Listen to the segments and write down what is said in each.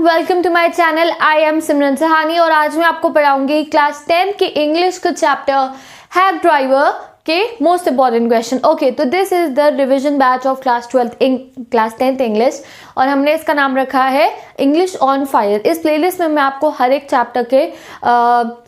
Welcome to my channel. I am Simran Sahani और आज मैं आपको पढ़ाऊंगी क्लास 10 के इंग्लिश का चैप्टर हैक ड्राइवर के मोस्ट इंपॉर्टेंट क्वेश्चन। ओके, तो this is the revision batch of class 10th English और हमने इसका नाम रखा है इंग्लिश ऑन फायर। इस प्लेलिस्ट में मैं आपको हर एक चैप्टर के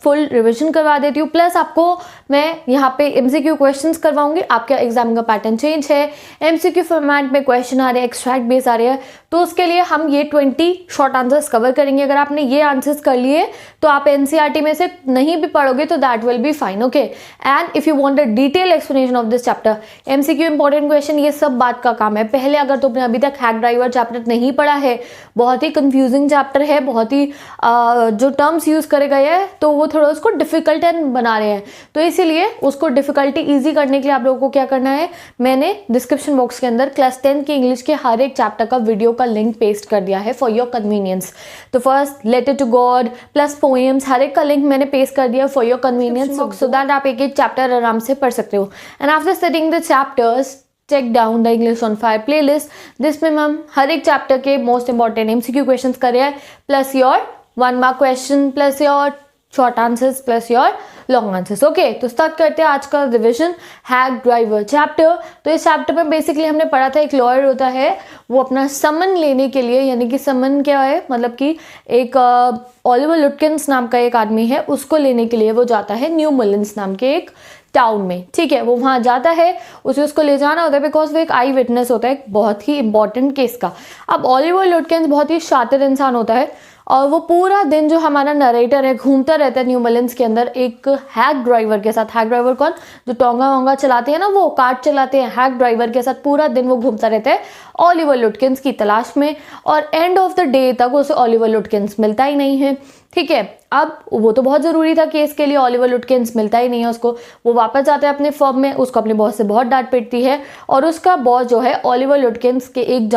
फुल रिवीजन करवा देती हूँ, प्लस आपको मैं यहाँ पे एमसीक्यू क्वेश्चंस करवाऊंगी। आपका एग्जाम का पैटर्न चेंज है, एमसीक्यू फॉर्मेट में क्वेश्चन आ रहे हैं, एक्सट्रैक्ट बेस आ रहे हैं, तो उसके लिए हम ये 20 शॉर्ट आंसर्स कवर करेंगे। अगर आपने ये आंसर्स कर लिए तो आप एनसीईआरटी में से नहीं भी पढ़ोगे तो that will be fine. Okay, and if you want a detail explanation of this chapter, MCQ important question, ये सब बात का काम है। पहले अगर तुमने अभी तक हैक ड्राइवर चैप्टर नहीं पढ़ा है, बहुत ही कंफ्यूजिंग चैप्टर है, बहुत ही जो टर्म्स यूज करे गए हैं तो वो थोड़ा उसको डिफिकल्ट बना रहे हैं, तो इसीलिए उसको डिफिकल्टी ईजी करने के लिए आप लोगों को क्या करना है, मैंने डिस्क्रिप्शन बॉक्स के अंदर क्लास 10 की इंग्लिश के हर एक चैप्टर का वीडियो का लिंक पेस्ट कर दिया है फॉर योर कन्वीनियंस। तो first letter to God plus poems, हर एक का लिंक मैंने पेस्ट कर दिया for your convenience, so that आप एक एक चैप्टर आराम से पढ़ सकते हो। And after studying the chapters, check down the English on fire playlist, जिसमें हम हर एक चैप्टर के मोस्ट इंपॉर्टेंट एमसीक्यू क्वेश्चंस कर रहे हैं, plus your 1 mark question, plus your short answers, plus your long answers. Okay, तो स्टार्ट करते हैं आज का रिविजन हैक ड्राइवर चैप्टर। तो इस चैप्टर में बेसिकली हमने पढ़ा था एक लॉयर होता है, वो अपना समन लेने के लिए, यानी कि समन क्या है, मतलब कि एक ओलिवर लुटकिंस नाम का एक आदमी है, उसको लेने के लिए वो जाता है न्यू मुलिन्स नाम के एक टाउन में। ठीक है, वो वहाँ जाता है, उसे उसको ले जाना होता है बिकॉज वो एक आई विटनेस होता है एक बहुत ही इंपॉर्टेंट केस का। अब ओलिवर लुटकिंस बहुत ही शातिर इंसान होता है और वो पूरा दिन, जो हमारा नरेटर है, घूमता रहता है न्यू मुलिन्स के अंदर एक हैक ड्राइवर के साथ। हैक ड्राइवर कौन? जो टोंगा वोंगा चलाते हैं ना, वो कार्ट चलाते हैं, हैक ड्राइवर के साथ पूरा दिन वो घूमता रहता है ओलिवर लुटकिंस की तलाश में, और एंड ऑफ द डे तक उसे ओलिवर लुटकिंस मिलता ही नहीं है। ठीक है, अब वो तो बहुत ज़रूरी था केस के लिए, ओलिवर लुटकिंस मिलता ही नहीं है उसको। वो वापस जाता है अपने फर्म में, उसको अपने बॉस से बहुत डांट पिटती है और उसका बॉस जो है ओलिवर लुटकिंस के एक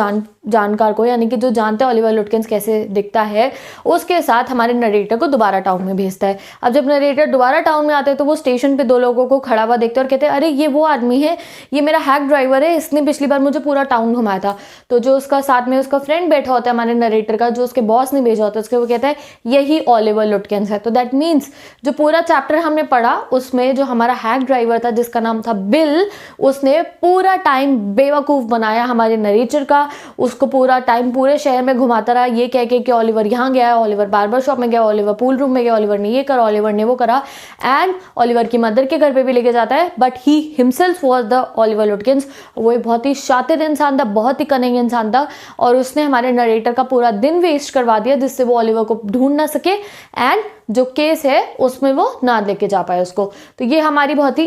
जानकार को, यानी कि जो जानता है ओलिवर लुटकिंस कैसे दिखता है, उसके साथ हमारे नरेटर को दोबारा टाउन में भेजता है। अब जब नरेटर दोबारा टाउन में आते हैं तो वो स्टेशन पे 2 लोगों को खड़ा हुआ देखते हैं और कहते हैं, अरे ये वो आदमी है, ये मेरा हैक ड्राइवर है, इसने पिछली बार मुझे पूरा टाउन घुमाया था। तो जो उसका साथ में उसका फ्रेंड बैठा होता है हमारे नरेटर का, जो उसके बॉस ने भेजा होता है, उसके वो कहता है यही ओलिवर लुटकिंस है। तो दैट मीन्स जो पूरा चैप्टर हमने पढ़ा उसमें जो हमारा हैक ड्राइवर था जिसका नाम था बिल, उसने पूरा टाइम बेवकूफ़ बनाया हमारे नरेटर का, उसको पूरा टाइम पूरे शहर में घुमाता रहा ये कह के कि ओलिवर यहाँ गया, ओलिवर बार्बर शॉप में गया, ओलिवर पूल रूम में गया, ओलिवर ने ये करा, ओलिवर ने वो करा, एंड ओलिवर की मदर के घर पे भी लेके जाता है, but he himself was the Oliver लुटकिंस। वो एक बहुत ही शातिर इंसान था, बहुत ही कनिंग इंसान था, और उसने हमारे नरेटर का पूरा दिन वेस्ट करवा दिया जिससे वो ओलिवर को ढूंढ ना सके एंड जो केस है उसमें वो ना लेके जा पाए उसको। तो ये हमारी बहुत ही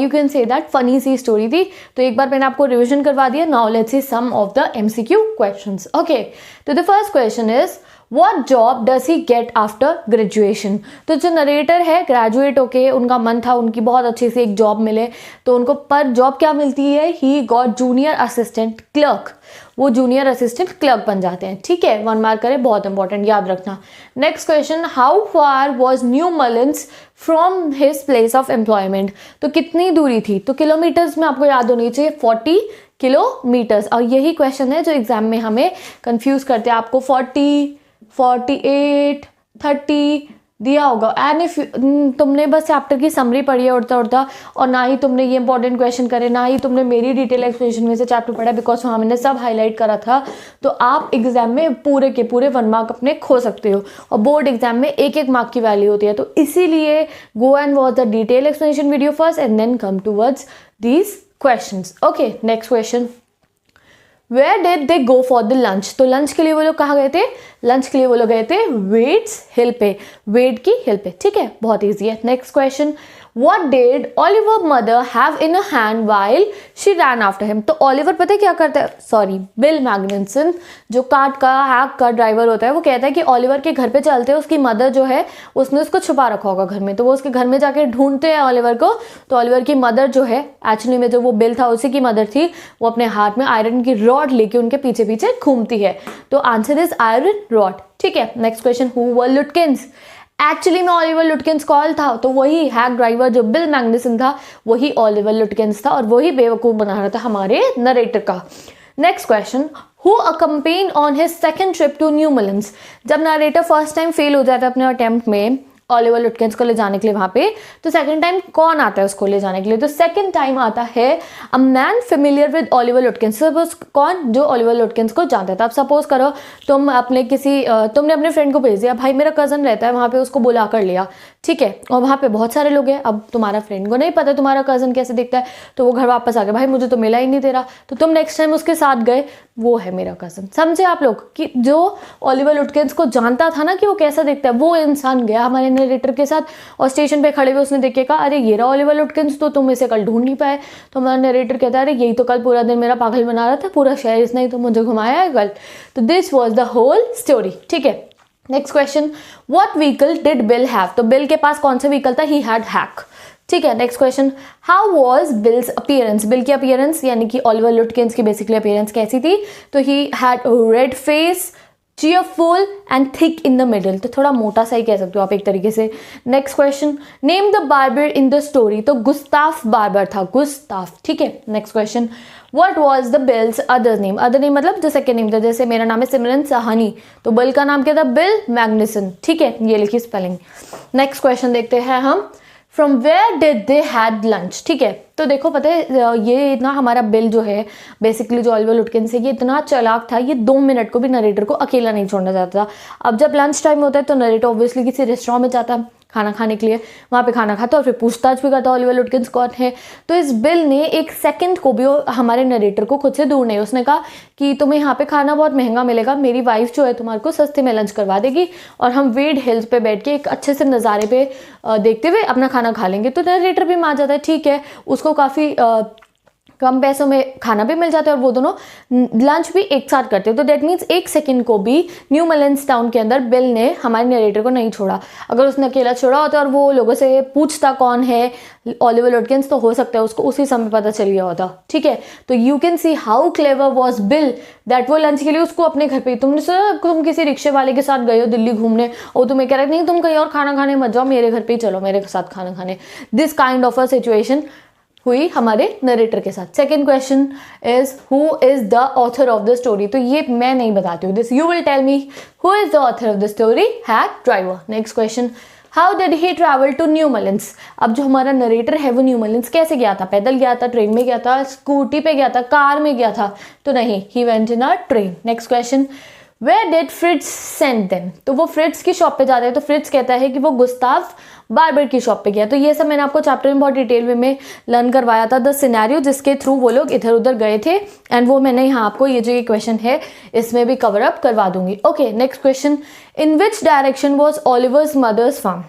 you can say that funny सी स्टोरी थी। तो एक बार मैंने आपको रिवीजन करवा दिया। Now let's see some of the MCQ questions. Okay, तो the first question is What job does he get after graduation? तो जो नरेटर है ग्रेजुएट होके उनका मन था उनकी बहुत अच्छी सी एक जॉब मिले, तो उनको पर जॉब क्या मिलती है, he got junior assistant clerk. वो जूनियर असिस्टेंट क्लर्क बन जाते हैं। ठीक है, 1 मार्क करें, बहुत इंपॉर्टेंट, याद रखना। Next question, how far was new Mullins from his place of employment? तो कितनी दूरी थी? तो किलोमीटर्स में आपको याद होनी चाहिए, 40 किलोमीटर्स। और यही क्वेश्चन है जो एग्जाम में हमें कंफ्यूज करते हैं। आपको 40, 48, 30 दिया होगा, एंड इफ तुमने बस चैप्टर की समरी पढ़ी है उड़ता उड़ता, और ना ही तुमने ये इंपॉर्टेंट क्वेश्चन करे, ना ही तुमने मेरी डिटेल एक्सप्लेनेशन में से चैप्टर पढ़ा, बिकॉज वहाँ मैंने सब हाईलाइट करा था, तो आप एग्जाम में पूरे के पूरे 1 मार्क अपने खो सकते हो, और बोर्ड एग्जाम में 1-1 मार्क की वैल्यू होती है। तो इसीलिए go and watch the detail explanation video first and then come towards these questions. Okay, next question, where did they go for the lunch? तो लंच के लिए वो लोग कहाँ गए थे? लंच के लिए वो लोग गए थे वेड्स हिल पे, वेड की हिल पे। ठीक है, बहुत ईजी है। Next question, What did Oliver mother have in her hand while she ran after him? तो ओलिवर पता है क्या करता है, सॉरी बिल मैग्निसन जो कार्ट का हैक का ड्राइवर होता है, वो कहता है कि ओलिवर के घर पे चलते हैं, उसकी मदर जो है उसने उसको छुपा रखा होगा घर में, तो वो उसके घर में जाके ढूंढते हैं ओलिवर को। तो ओलिवर की मदर जो है, एक्चुअली में जो वो बिल था उसी की मदर थी, वो अपने हाथ में आयरन की रॉड लेके उनके पीछे पीछे घूमती है। तो आंसर इज आयरन रॉड। ठीक है, next question, who were लुटकिंस? Actually में ओलिवर लुटकिंस कौन था? तो वही हैक ड्राइवर जो बिल मैग्निसन था, वही ओलिवर लुटकिंस था, और वही बेवकूफ़ बना रहा था हमारे नरेटर का। Next question, who accompany on his second trip to New Mullion. जब नरेटर फर्स्ट टाइम फेल हो जाता है अपने अटेम्प्ट में ओलिवर लुटकिंस को ले जाने के लिए वहाँ पे, तो सेकंड टाइम कौन आता है उसको ले जाने के लिए? तो सेकंड टाइम आता है a man familiar with Oliver लुटकिंस। Suppose कौन? जो ओलिवर लुटकिंस को जानता है। तो आप सपोज करो तुमने अपने फ्रेंड को भेज दिया, भाई मेरा कज़न रहता है वहाँ पे, उसको बुला कर लिया, ठीक है, और वहाँ पे बहुत सारे लोग हैं। अब तुम्हारा फ्रेंड को नहीं पता तुम्हारा कज़न कैसे दिखता है, तो वो घर वापस आ गया, भाई मुझे तो मिला ही नहीं तेरा, तो तुम नेक्स्ट टाइम उसके साथ गए, वो है मेरा कज़न। समझे आप लोग कि जो ओलिवर लुटकिंस को जानता था ना कि वो कैसा दिखता है, वो इंसान गया हमारे नरेटर के साथ और स्टेशन पे खड़े हुए उसने देख के कहा, अरे ये रहा ओलिवर लुटकिंस, तो तुम इसे कल ढूंढ नहीं पाए। तो हमारा नरेटर कहता है, अरे यही तो कल पूरा दिन मेरा पागल बना रहा था, पूरा शहर इसने ही तो मुझे घुमाया है कल। तो this was the whole story, ठीक है। Next question, what vehicle did Bill have? तो बिल के पास कौन सा व्हीकल था? ही हैड हैक, ठीक है। Next question, how was bills appearance? Bill की अपीयरेंस यानी कि ओलिवर लुटकिंस की बेसिकली अपीयरेंस कैसी थी? तो he had read face, cheerful and thick in the middle, तो थोड़ा मोटा सा ही कह सकते हो आप एक तरीके से। Next question, name the barber in the story? तो गुस्ताफ बार्बर था, गुस्ताफ, ठीक है। Next question, what was the bills other name? Other name मतलब जो सेकंड नेम था, जैसे मेरा नाम है सिमरन सहानी, तो बिल का नाम क्या था? बिल मैग्निसन, ठीक है, ये लिखी स्पेलिंग। नेक्स्ट क्वेश्चन देखते हैं हम, from where did they had lunch? ठीक है, तो देखो पता है ये इतना हमारा बिल जो है बेसिकली जो ओलिवर लुटकिंस है, ये इतना चालाक था, ये 2 मिनट को भी नरेटर को अकेला नहीं छोड़ना चाहता था। अब जब लंच टाइम होता है तो नरेटर ऑब्वियसली किसी रेस्टोरेंट में जाता है खाना खाने के लिए, वहाँ पे खाना खाता और फिर पूछताछ भी करता ओलिवर लुटकिंस कौन है। तो इस बिल ने एक सेकंड को भी हमारे नरेटर को खुद से दूर नहीं, उसने कहा कि तुम्हें यहाँ पे खाना बहुत महंगा मिलेगा, मेरी वाइफ जो है तुम्हारे को सस्ते में लंच करवा देगी और हम वेड हिल्स पे बैठ के एक अच्छे से नज़ारे पे देखते हुए अपना खाना खा लेंगे। तो नरेटर भी मान जाता है, ठीक है, उसको काफ़ी कम पैसों में खाना भी मिल जाता है और वो दोनों लंच भी एक साथ करते हैं। तो डेट मीन्स एक सेकंड को भी न्यू मलिन्स टाउन के अंदर बिल ने हमारे नरेटर को नहीं छोड़ा। अगर उसने अकेला छोड़ा होता और वो लोगों से पूछता कौन है ओलिवर लुटकिंस, तो हो सकता है उसको उसी समय पता चल गया होता, ठीक है। तो you can see how clever was bill that वो लंच के लिए उसको अपने घर पे, तुमने सुना तुम किसी रिक्शे वाले के साथ गए हो दिल्ली घूमने और तुम्हें कह रहे नहीं तुम कहीं और खाना खाने मत जाओ, मेरे घर पे ही चलो मेरे साथ खाना खाने। This kind of a situation हुई हमारे नरेटर के साथ। Second question is who is the author of the story? तो ये मैं नहीं बताती हूँ, this you will tell me who is the author of the story? Hack driver. Next question, how did he travel to New Mullion? अब जो हमारा narrator है वो न्यू मलिन्स कैसे गया था? पैदल गया था, ट्रेन में गया था, स्कूटी पे गया था, कार में गया था? तो नहीं, he went in a train. Next question, where did Fritz send them? तो वो फ्रिट्ज की शॉप पे जाते हैं, तो फ्रिट्ज कहता है कि वो गुस्ताफ बार्बर की शॉप पे गया। तो ये सब मैंने आपको चैप्टर में बहुत डिटेल में लर्न करवाया था, द सिनेरियो जिसके थ्रू वो लोग इधर उधर गए थे, एंड वो मैंने यहाँ आपको ये जो ये क्वेश्चन है इसमें भी कवर अप करवा दूंगी। Okay, next question, in which direction was Oliver's mother's farm?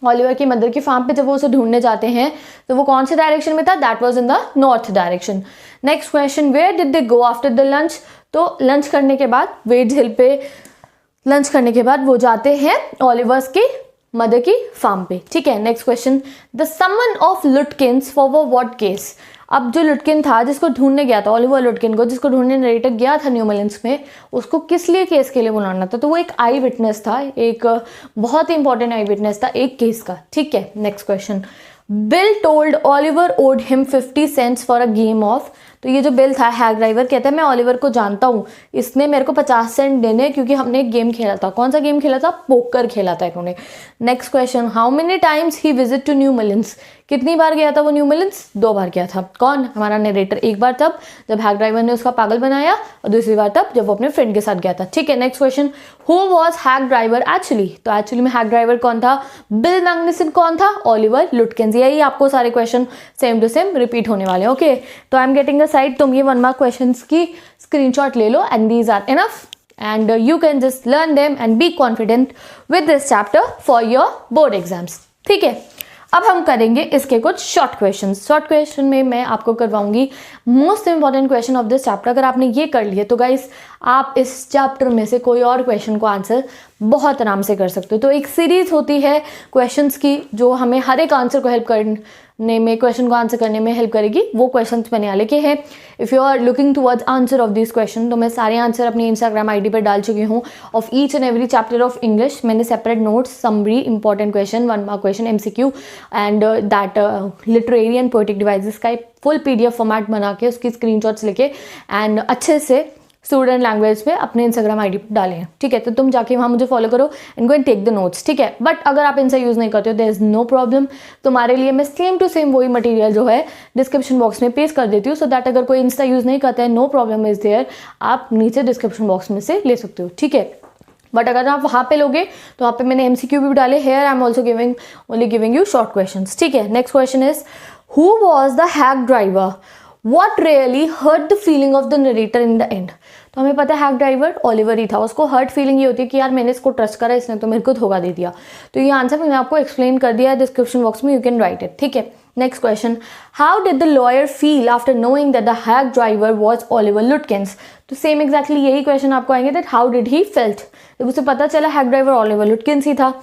Oliver की मदर की फार्म पे जब वो उसे ढूंढने जाते हैं तो वो कौन से डायरेक्शन में था? That was in the north direction. Next question, where did they go after the lunch? तो लंच करने के बाद वेड हिल पे लंच करने के बाद वो जाते हैं ओलिवर्स की मदर की फार्म पे, ठीक है। Next question, the summon of Lutkins for what case? अब जो लुटकिन था जिसको ढूंढने गया था, ओलिवर लुटकिन को जिसको ढूंढने नरेटर गया था न्यू मलिन्स में, उसको किस लिए केस के लिए बुलाना था? तो वो एक आई विटनेस था, एक बहुत ही इंपॉर्टेंट आई विटनेस था एक केस का, ठीक है। Next question, Bill told Oliver owed him 50 cents for a game of? तो ये जो बिल था, हैक ड्राइवर कहता है मैं ओलिवर को जानता हूँ, इसने मेरे को 50 सेंट देने क्योंकि हमने एक गेम खेला था। कौन सा गेम खेला था? पोकर खेला था इन्होंने। Next question, how many times he visit to New Mullion? कितनी बार गया था वो न्यू मलिन्स? 2 बार गया था। कौन? हमारा नरेटर। एक बार तब जब हैक ड्राइवर ने उसका पागल बनाया और दूसरी बार तब जब वो अपने फ्रेंड के साथ गया था, ठीक है। Next question, who was hack driver actually? तो एक्चुअली में हैक ड्राइवर कौन था? Bill Magnuson. कौन था? Oliver Lutkins. यही आपको सारे question same to same repeat होने वाले हैं, ओके। तो I am getting aside, तुम ये 1 मार्क क्वेश्चन की स्क्रीनशॉट ले लो and these are enough and you can just learn them and be confident with this chapter for your board exams, ठीक है। अब हम करेंगे इसके कुछ शॉर्ट क्वेश्चंस। शॉर्ट क्वेश्चन में मैं आपको करवाऊंगी most important question of this chapter. अगर आपने ये कर लिए तो गाइस आप इस चैप्टर में से कोई और क्वेश्चन को आंसर बहुत आराम से कर सकते हो। तो एक सीरीज होती है क्वेश्चंस की जो हमें हर एक आंसर को हेल्प करने में, क्वेश्चन को आंसर करने में हेल्प करेगी। वो क्वेश्चंस मैंने लिखे हैं। If you are looking towards answer of this question, तो मैं सारे आंसर अपनी इंस्टाग्राम आईडी पर डाल चुकी हूँ of each and every chapter of English. मैंने separate notes, summary, important question, 1 mark question, MCQ and that literary and poetic devices का फुल PDF फॉर्मेट बना के उसकी स्क्रीनशॉट्स लेके एंड अच्छे से स्टूडेंट लैंग्वेज पे अपने इंस्टाग्राम आईडी पे डाले हैं, ठीक है। तो तुम जाके वहाँ मुझे फॉलो करो and go and take the notes, ठीक है। बट अगर आप इनसे यूज़ नहीं करते हो देयर इज़ नो प्रॉब्लम, तुम्हारे लिए मैं सेम टू सेम वही मटेरियल जो है डिस्क्रिप्शन बॉक्स में पेस्ट कर देती हूँ, सो दैट अगर कोई इंस्टा यूज़ नहीं करता है, नो प्रॉब्लम इज़ देयर, आप नीचे डिस्क्रिप्शन बॉक्स में से ले सकते हो, ठीक है। बट अगर आप वहाँ पे लोगे तो वहाँ पे मैंने MCQ भी डाले, here I am also only giving you short question, ठीक है। Next question is who was the hack driver, what really hurt the feeling of the narrator in the end. तो हमें पता है हैक ड्राइवर ओलिवर ही था, उसको hurt feeling ये होती है कि यार मैंने इसको ट्रस्ट करा, इसने तो मेरे को धोखा दे दिया। तो ये आंसर मैंने आपको एक्सप्लेन कर दिया है डिस्क्रिप्शन बॉक्स में, यू कैन राइट इट, ठीक है। Next question, how did the lawyer feel after knowing that the hack driver was Oliver Lutkins. तो सेम एग्जैक्टली यही क्वेश्चन आपको आएंगे, that how did he felt, जब उसे पता चला हैक ड्राइवर ओलिवर लुटकिंस ही था।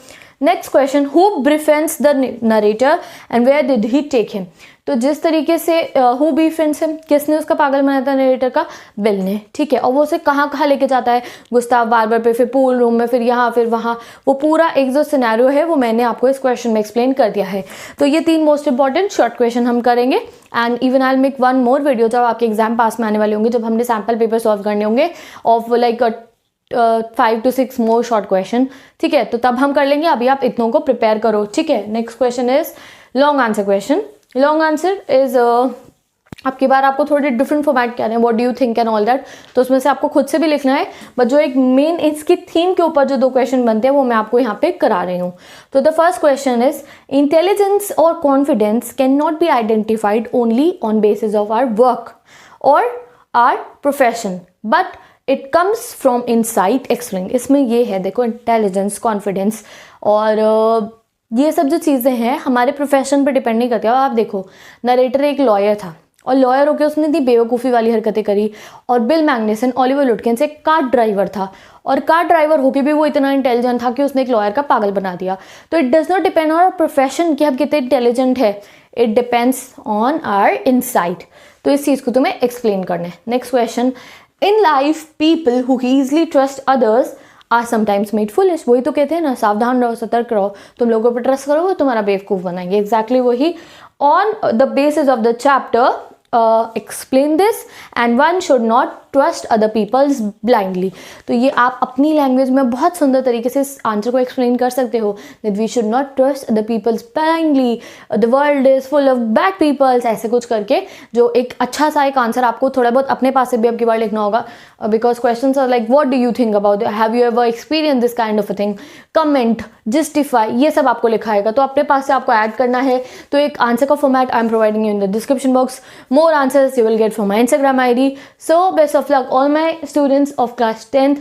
Next question, who befriends the narrator and where did he take him. तो जिस तरीके से हु befriends हिम, किसने उसका पागल बनाया था नरेटर का, बिल ने, ठीक है। और वो उसे कहाँ कहाँ लेके जाता है, गुस्ताव बार्बर पे, फिर पूल रूम में, फिर यहाँ फिर वहाँ, वो पूरा एक जो सिनेरियो है वो मैंने आपको इस क्वेश्चन में एक्सप्लेन कर दिया है। तो ये 3 मोस्ट इंपॉर्टेंट शॉर्ट क्वेश्चन हम करेंगे and even I will make one more video जब आपके एग्जाम पास में आने वाले होंगे, जब हमने सैम्पल पेपर सॉल्व करने होंगे of like 5 to 6 more short question, ठीक है। तो तब हम कर लेंगे, अभी आप इतनों को प्रिपेयर करो, ठीक है। Next question is long answer question. Long answer is आपकी बार आपको थोड़े डिफरेंट फॉर्मेट क्या है, what do you think and all that, तो उसमें से आपको खुद से भी लिखना है, बट जो एक मेन इसकी थीम के ऊपर जो 2 क्वेश्चन बनते हैं वो मैं आपको यहाँ पे करा रही हूँ। तो the first question is intelligence और confidence can not be identified only on basis of our work और our profession but it comes from insight explain. इसमें ये है देखो, इंटेलिजेंस, कॉन्फिडेंस और ये सब जो चीज़ें हैं हमारे प्रोफेशन पर डिपेंड नहीं करती। अब आप देखो, नरेटर एक लॉयर था और लॉयर होकर उसने इतनी बेवकूफ़ी वाली हरकतें करी, और बिल मैग्नेसन ओलिवर लुटकिंस एक कार ड्राइवर था, और कार ड्राइवर होकर भी वो इतना इंटेलिजेंट था कि उसने एक लॉयर का पागल बना दिया। तो it does not depend on our profession कि हम कितने इंटेलिजेंट है, it depends on our insight. तो इस चीज़ को तुम्हें एक्सप्लेन करना है। Next question, in life people who easily trust others are sometimes made foolish. वही तो कहते हैं ना, सावधान रहो, सतर्क रहो, तुम लोगों पर ट्रस्ट करो वो तुम्हारा बेवकूफ़ बनाएंगे। एग्जैक्टली वही, on the basis of the chapter explain this and one should not trust other peoples blindly. तो ये आप अपनी लैंग्वेज में बहुत सुंदर तरीके से इस आंसर को एक्सप्लेन कर सकते हो, that we should not trust other peoples blindly, the world is full of bad peoples, ऐसे कुछ करके जो एक अच्छा सा एक आंसर आपको थोड़ा बहुत अपने पास से भी आपकी बार लिखना होगा, because questions are like what do you think about, have you ever experience this kind of a thing, comment, justify, ये सब आपको लिखा आएगा। तो अपने पास से आपको ऐड करना है। तो एक आंसर का format I am providing you in the description box, more answers you will get from my Instagram ID। So best of luck all my students of class 10th।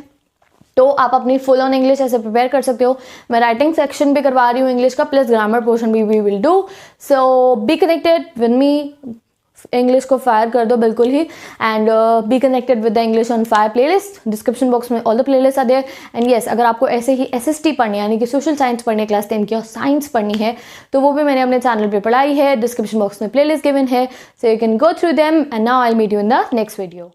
तो आप अपनी फुल ऑन इंग्लिश ऐसे prepare कर सकते हो। मैं writing section भी करवा रही हूँ इंग्लिश का, प्लस ग्रामर पोर्शन भी we will do. So be connected with me, English को फायर कर दो बिल्कुल ही, and be connected with the English on fire playlist. Description box में all the playlist are there. And yes, अगर आपको ऐसे ही SST पढ़नी है, यानी कि सोशल साइंस पढ़नी है क्लास 10 की, और साइंस पढ़नी है, तो वो भी मैंने अपने चैनल पे पढ़ाई है। डिस्क्रिप्शन बॉक्स में प्लेलिस्ट गिवन है, so you can go through them. And now I will meet you in the next video.